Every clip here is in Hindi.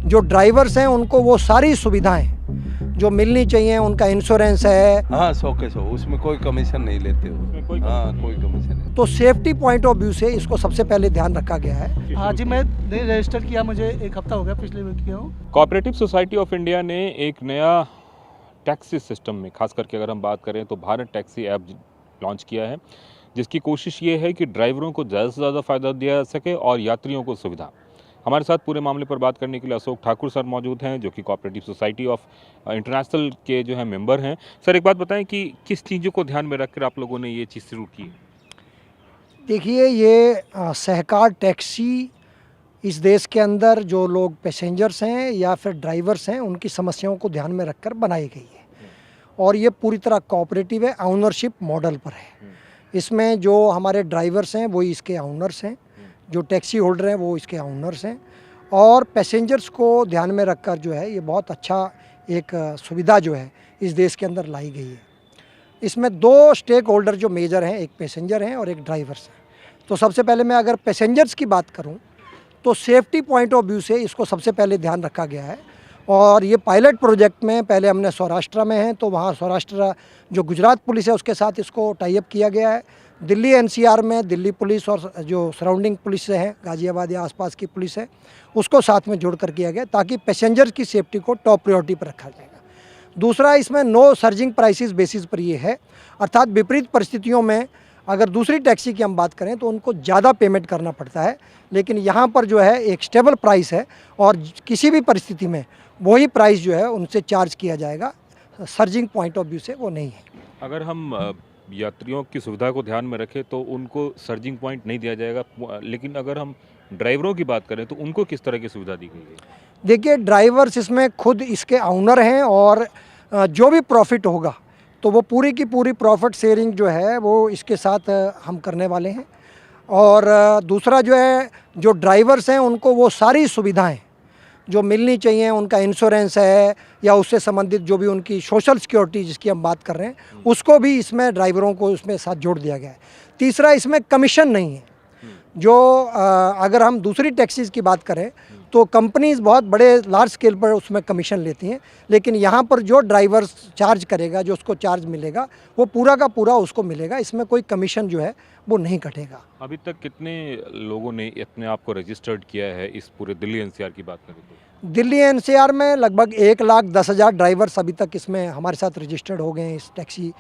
जो ड्राइवर्स हैं उनको वो सारी सुविधाएं जो मिलनी चाहिए, उनका इंश्योरेंस है। हाँ, 100 के 100, उसमें कोई कमीशन नहीं लेते हो। कोई कमीशन नहीं। तो सेफ्टी पॉइंट ऑफ व्यू से इसको सबसे पहले ध्यान रखा गया है। हाँ जी, मैं रजिस्टर किया, मुझे 1 हफ्ता हो गया, पिछले वीक किया हूँ। कोऑपरेटिव सोसाइटी ऑफ इंडिया ने एक नया टैक्सी सिस्टम में, खास करके अगर हम बात करें तो भारत टैक्सी ऐप लॉन्च किया है, जिसकी कोशिश ये है कि ड्राइवरों को ज़्यादा से ज़्यादा फ़ायदा दिया जा सके और यात्रियों को सुविधा। हमारे साथ पूरे मामले पर बात करने के लिए अशोक ठाकुर सर मौजूद हैं, जो कि कोऑपरेटिव सोसाइटी ऑफ इंटरनेशनल के जो है मेंबर हैं। सर, एक बात बताएं कि किस चीज़ों को ध्यान में रखकर आप लोगों ने ये चीज़ शुरू की? देखिए, ये सहकार टैक्सी इस देश के अंदर जो लोग पैसेंजर्स हैं या फिर ड्राइवर्स हैं, उनकी समस्याओं को ध्यान में रखकर बनाई गई है और ये पूरी तरह कोऑपरेटिव है, ओनरशिप मॉडल पर है। इसमें जो हमारे ड्राइवर्स हैं वही इसके ओनर्स हैं, जो टैक्सी होल्डर हैं वो इसके ओनर्स हैं और पैसेंजर्स को ध्यान में रखकर जो है ये बहुत अच्छा एक सुविधा जो है इस देश के अंदर लाई गई है। इसमें 2 स्टेक होल्डर जो मेजर हैं, एक पैसेंजर हैं और एक ड्राइवर्स हैं। तो सबसे पहले मैं अगर पैसेंजर्स की बात करूं तो सेफ्टी पॉइंट ऑफ व्यू से इसको सबसे पहले ध्यान रखा गया है और ये पायलट प्रोजेक्ट में पहले हमने सौराष्ट्र में है, तो वहाँ सौराष्ट्र जो गुजरात पुलिस है उसके साथ इसको टाई अप किया गया है। दिल्ली एनसीआर में दिल्ली पुलिस और जो सराउंडिंग पुलिस है, गाज़ियाबाद या आसपास की पुलिस है, उसको साथ में जोड़कर किया गया ताकि पैसेंजर की सेफ्टी को टॉप प्रायोरिटी पर रखा जाएगा। दूसरा, इसमें नो सर्जिंग प्राइसेस बेसिस पर ये है, अर्थात विपरीत परिस्थितियों में अगर दूसरी टैक्सी की हम बात करें तो उनको ज़्यादा पेमेंट करना पड़ता है, लेकिन यहाँ पर जो है एक स्टेबल प्राइस है और किसी भी परिस्थिति में वही प्राइस जो है उनसे चार्ज किया जाएगा। सर्जिंग पॉइंट ऑफ व्यू से वो नहीं है। अगर हम यात्रियों की सुविधा को ध्यान में रखें तो उनको सर्जिंग पॉइंट नहीं दिया जाएगा, लेकिन अगर हम ड्राइवरों की बात करें तो उनको किस तरह की सुविधा दी गई है? देखिए, ड्राइवर्स इसमें खुद इसके ओनर हैं और जो भी प्रॉफिट होगा तो वो पूरी की पूरी प्रॉफिट शेयरिंग जो है वो इसके साथ हम करने वाले हैं। और दूसरा जो है, जो ड्राइवर्स हैं उनको वो सारी सुविधाएं जो मिलनी चाहिए, उनका इंश्योरेंस है या उससे संबंधित जो भी उनकी सोशल सिक्योरिटी जिसकी हम बात कर रहे हैं, उसको भी इसमें ड्राइवरों को इसमें साथ जोड़ दिया गया है। तीसरा, इसमें कमीशन नहीं है। जो अगर हम दूसरी टैक्सीज़ की बात करें तो कंपनीज बहुत बड़े लार्ज स्केल पर उसमें कमीशन लेती हैं, लेकिन यहाँ पर जो ड्राइवर चार्ज करेगा, जो उसको चार्ज मिलेगा वो पूरा का पूरा उसको मिलेगा। इसमें कोई कमीशन जो है वो नहीं कटेगा। अभी तक कितने लोगों ने अपने आप को रजिस्टर्ड किया है इस पूरे दिल्ली एनसीआर की बात करें तो? दिल्ली एनसीआर में लगभग 1,10,000 ड्राइवर्स अभी तक इसमें हमारे साथ रजिस्टर्ड हो गए हैं इस टैक्सी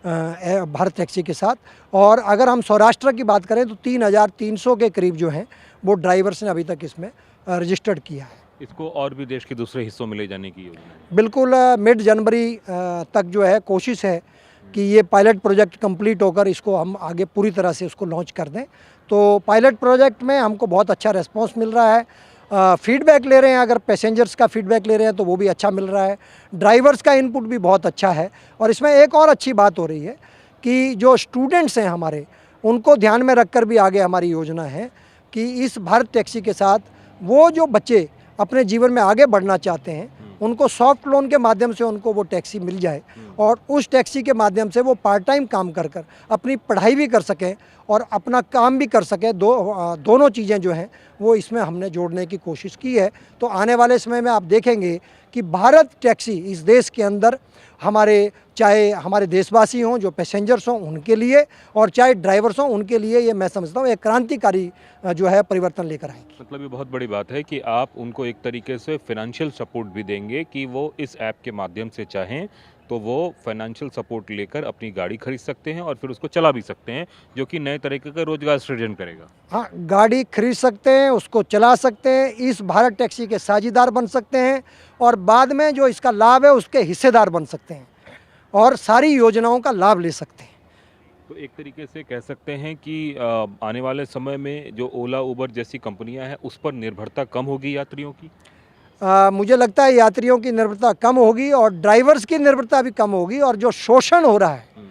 भारत टैक्सी के साथ। और अगर हम सौराष्ट्र की बात करें तो 3,300 के करीब जो हैं वो ड्राइवर्स ने अभी तक इसमें रजिस्टर्ड किया है। इसको और भी देश के दूसरे हिस्सों में ले जाने की योजना है? बिल्कुल, मिड जनवरी तक जो है कोशिश है कि ये पायलट प्रोजेक्ट कंप्लीट होकर इसको हम आगे पूरी तरह से उसको लॉन्च कर दें। तो पायलट प्रोजेक्ट में हमको बहुत अच्छा रिस्पांस मिल रहा है। फीडबैक ले रहे हैं, अगर पैसेंजर्स का फीडबैक ले रहे हैं तो वो भी अच्छा मिल रहा है, ड्राइवर्स का इनपुट भी बहुत अच्छा है। और इसमें एक और अच्छी बात हो रही है कि जो स्टूडेंट्स हैं हमारे, उनको ध्यान में रखकर भी आगे हमारी योजना है कि इस भारत टैक्सी के साथ वो जो बच्चे अपने जीवन में आगे बढ़ना चाहते हैं उनको सॉफ्ट लोन के माध्यम से उनको वो टैक्सी मिल जाए और उस टैक्सी के माध्यम से वो पार्ट टाइम काम कर कर अपनी पढ़ाई भी कर सकें और अपना काम भी कर सकें। दोनों चीज़ें जो हैं वो इसमें हमने जोड़ने की कोशिश की है। तो आने वाले समय में आप देखेंगे कि भारत टैक्सी इस देश के अंदर चाहे हमारे देशवासी हों, जो पैसेंजर्स हों उनके लिए, और चाहे ड्राइवर्स हों उनके लिए, ये मैं समझता हूँ एक क्रांतिकारी जो है परिवर्तन लेकर आएंगे। मतलब ये बहुत बड़ी बात है कि आप उनको एक तरीके से फाइनेंशियल सपोर्ट भी देंगे कि वो इस ऐप के माध्यम से चाहें तो वो फाइनेंशियल सपोर्ट लेकर अपनी गाड़ी खरीद सकते हैं और फिर उसको चला भी सकते हैं, जो कि नए तरीके का रोजगार सृजन करेगा। हाँ, गाड़ी खरीद सकते हैं, उसको चला सकते हैं, इस भारत टैक्सी के साझीदार बन सकते हैं और बाद में जो इसका लाभ है उसके हिस्सेदार बन सकते हैं और सारी योजनाओं का लाभ ले सकते हैं। तो एक तरीके से कह सकते हैं कि आने वाले समय में जो ओला उबर जैसी कंपनियां हैं उस पर निर्भरता कम होगी यात्रियों की। मुझे लगता है यात्रियों की निर्भरता कम होगी और ड्राइवर्स की निर्भरता भी कम होगी और जो शोषण हो रहा है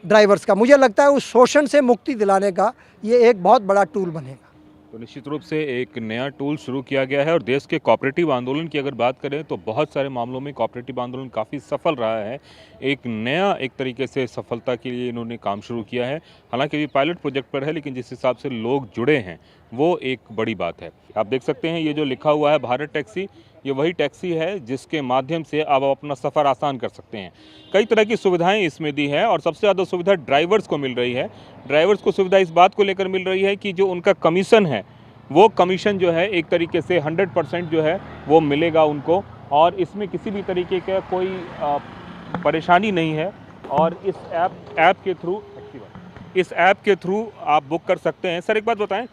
ड्राइवर्स का, मुझे लगता है उस शोषण से मुक्ति दिलाने का ये एक बहुत बड़ा टूल बनेगा। तो निश्चित रूप से एक नया टूल शुरू किया गया है और देश के कोऑपरेटिव आंदोलन की अगर बात करें तो बहुत सारे मामलों में कोऑपरेटिव आंदोलन काफ़ी सफल रहा है। एक नया एक तरीके से सफलता के लिए इन्होंने काम शुरू किया है। हालांकि अभी पायलट प्रोजेक्ट पर है, लेकिन जिस हिसाब से लोग जुड़े हैं वो एक बड़ी बात है। आप देख सकते हैं ये जो लिखा हुआ है भारत टैक्सी, ये वही टैक्सी है जिसके माध्यम से आप अपना सफ़र आसान कर सकते हैं। कई तरह की सुविधाएं इसमें दी है और सबसे ज़्यादा सुविधा ड्राइवर्स को मिल रही है। ड्राइवर्स को सुविधा इस बात को लेकर मिल रही है कि जो उनका कमीशन है वो कमीशन जो है एक तरीके से 100% जो है वो मिलेगा उनको, और इसमें किसी भी तरीके का कोई परेशानी नहीं है। और इस ऐप के थ्रू आप बुक कर सकते हैं। सर एक बात बताएं,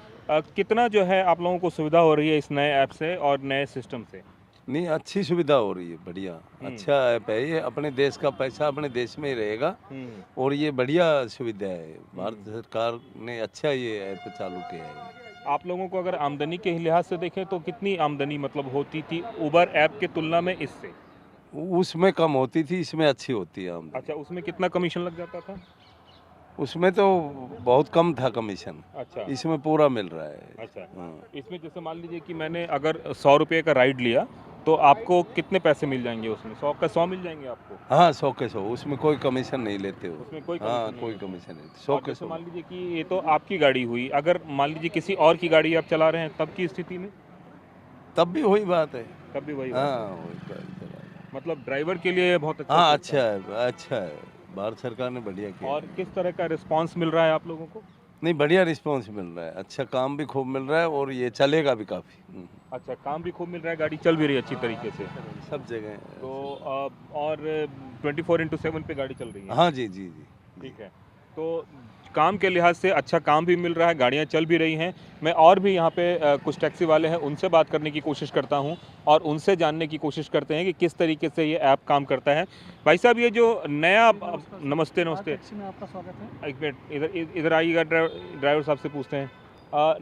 कितना जो है आप लोगों को सुविधा हो रही है इस नए ऐप से और नए सिस्टम से? नहीं, अच्छी सुविधा हो रही है, बढ़िया अच्छा ऐप है ये। अपने देश का पैसा अपने देश में ही रहेगा और ये बढ़िया सुविधा है। भारत सरकार ने अच्छा ये ऐप चालू किया है। आप लोगों को अगर आमदनी के लिहाज से देखें तो कितनी आमदनी मतलब होती थी उबर ऐप की तुलना में इससे? उसमें कम होती थी, इसमें अच्छी होती है आमदनी। अच्छा, उसमें कितना कमीशन लग जाता था? उसमें तो बहुत कम था कमीशन, अच्छा, इसमें पूरा मिल रहा है। अच्छा। हाँ। इसमें जैसे मान लीजिए कि मैंने अगर 100 रुपये का राइड लिया तो आपको कितने पैसे मिल जाएंगे उसमें? 100 का 100 मिल जाएंगे आपको? हाँ, 100 के 100, उसमें कोई कमीशन नहीं लेते हो। उसमें कोई हाँ, कमीशन कोई नहीं। कमीशन नहीं, 100 और के जैसे 100। मान लीजिए कि ये तो आपकी गाड़ी हुई, अगर मान लीजिए किसी और की गाड़ी आप चला रहे हैं तब की स्थिति में? तब भी वही बात है। तब भी वही बात है। हाँ, वही बात है। मतलब ड्राइवर के लिए बहुत अच्छा हाँ, सिस्टम अच्छा है, अच्छा है। भारत सरकार ने बढ़िया किया। और किस तरह का रिस्पांस मिल रहा है आप लोगों को? नहीं, बढ़िया रिस्पॉन्स मिल रहा है, अच्छा काम भी खूब मिल रहा है और ये चलेगा भी काफ़ी। अच्छा, काम भी खूब मिल रहा है, गाड़ी चल भी रही है अच्छी तरीके से। सब जगह। तो और 24/7 पे गाड़ी चल रही है? हाँ जी, जी जी। ठीक है। तो काम के लिहाज से अच्छा काम भी मिल रहा है, गाड़ियाँ चल भी रही हैं। मैं और भी यहाँ पे कुछ टैक्सी वाले हैं उनसे बात करने की कोशिश करता हूँ और उनसे जानने की कोशिश करते हैं कि किस तरीके से ये ऐप काम करता है। भाई साहब, ये जो नया नमस्ते नमस्ते, टैक्सी में आपका स्वागत है। एक मिनट इधर आइएगा, ड्राइवर साहब से पूछते हैं।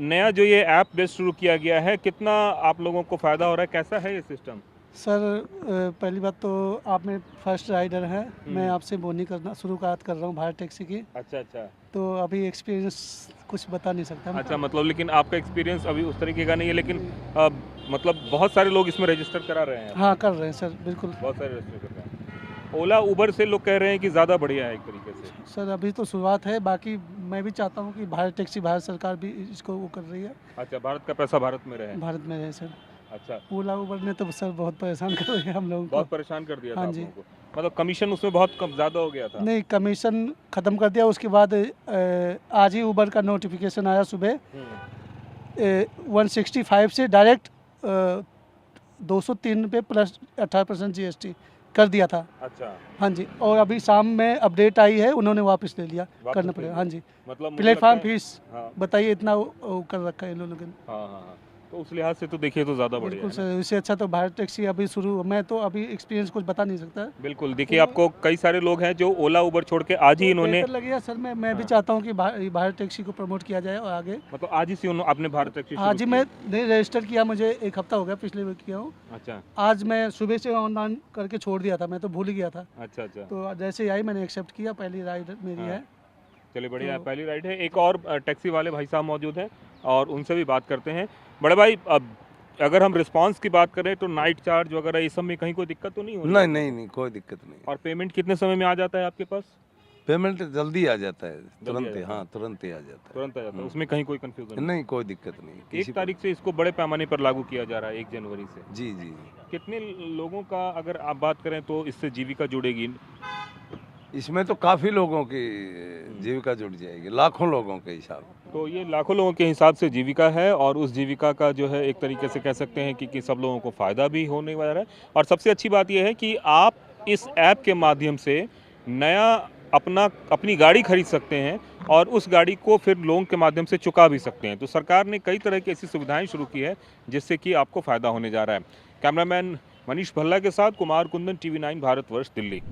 नया जो ये ऐप बेस शुरू किया गया है, कितना आप लोगों को फ़ायदा हो रहा है, कैसा है ये सिस्टम? सर पहली बात तो आप में फर्स्ट राइडर हैं, मैं आपसे बोनी करना शुरुआत कर रहा हूँ भारत टैक्सी की। अच्छा अच्छा। तो अभी एक्सपीरियंस कुछ बता नहीं सकता मैं। अच्छा, मतलब लेकिन आपका एक्सपीरियंस अभी उस तरीके का नहीं है, लेकिन मतलब बहुत सारे लोग इसमें रजिस्टर करा रहे हैं? हाँ, कर रहे हैं सर, बिल्कुल। बहुत सारे रजिस्टर कर रहे हैं। ओला उबर से लोग कह रहे हैं कि ज़्यादा बढ़िया है एक तरीके से। सर अभी तो शुरुआत है, बाकी मैं भी चाहता हूँ कि भारत टैक्सी, भारत सरकार भी इसको वो कर रही है, अच्छा, भारत का पैसा भारत में रहे। भारत में रहे सर। अच्छा, ओला उबर ने तो सर बहुत परेशान कर रहे हैं हम लोगों बहुत को। परेशान कर दिया था हाँ आप जी। लोगों को, मतलब कमीशन उसमें बहुत कम ज़्यादा हो गया था। नहीं, कमीशन ख़त्म कर दिया। उसके बाद आज ही उबर का नोटिफिकेशन आया सुबह, 165 से डायरेक्ट 203 पे प्लस 18% GST कर दिया था। अच्छा, हाँ जी, और अभी शाम में अपडेट आई है, उन्होंने वापस ले लिया, वापस करना ले पड़ेगा। लिया। हाँ जी, मतलब मुझे प्लेटफॉर्म लगता है- फीस हाँ बताइए, इतना वो कर रखा है इन लोगों ने। हाँ हाँ हाँ, तो उस लिहाज से तो देखिए तो ज़्यादा बढ़िया बिल्कुल है ना? सर, इससे अच्छा तो भारत टैक्सी अभी शुरू, मैं तो अभी एक्सपीरियंस कुछ बता नहीं सकता। बिल्कुल, देखिए आपको कई सारे लोग हैं जो ओला उबर छोड़ के आज ही इन्होंने, बेहतर लगेगा सर। मैं भी चाहता हूँ कि भारत टैक्सी को प्रमोट किया जाए और आगे। मतलब आज ही से आपने भारत टैक्सी हाँ शुरू जी, की? मैं नहीं रजिस्टर किया, मुझे 1 हफ्ता हो गया, पिछले वीक किया हूँ। अच्छा आज मैं सुबह से ऑनलाइन करके छोड़ दिया था, मैं तो भूल ही गया था। अच्छा अच्छा, तो जैसे ही आई मैंने एक्सेप्ट किया, पहली राइड मेरी हाँ। है। चलिए बढ़िया है, तो- पहली राइड है। एक और टैक्सी वाले भाई साहब मौजूद हैं और उनसे भी बात करते हैं। बड़े भाई, अब अगर हम रिस्पांस की बात करें तो नाइट चार्ज वगैरह इस सब में कहीं कोई दिक्कत तो नहीं हो रही? नहीं नहीं नहीं, कोई दिक्कत नहीं। और पेमेंट कितने समय में आ जाता है आपके पास? पेमेंट जल्दी आ जाता है, आ तुरंत ही। जाता है। हाँ, तुरंत ही आ जाता तुरंत आ जाता है, उसमें कहीं कोई कंफ्यूजन है। नहीं, कोई दिक्कत नहीं। एक किसी तारीख से इसको बड़े पैमाने पर लागू किया जा रहा है, 1 जनवरी से। जी जी। कितने लोगों का अगर आप बात करें तो इससे जीविका जुड़ेगी? इसमें तो काफ़ी लोगों की जीविका जुड़ जाएगी, लाखों लोगों के हिसाब। तो ये लाखों लोगों के हिसाब से जीविका है और उस जीविका का जो है एक तरीके से कह सकते हैं कि सब लोगों को फ़ायदा भी होने वाला है। और सबसे अच्छी बात यह है कि आप इस ऐप के माध्यम से नया अपनी गाड़ी खरीद सकते हैं और उस गाड़ी को फिर लोन के माध्यम से चुका भी सकते हैं। तो सरकार ने कई तरह की ऐसी सुविधाएं शुरू की है जिससे कि आपको फ़ायदा होने जा रहा है। कैमरामैन मनीष भल्ला के साथ कुमार कुंदन, TV9 भारतवर्ष, दिल्ली।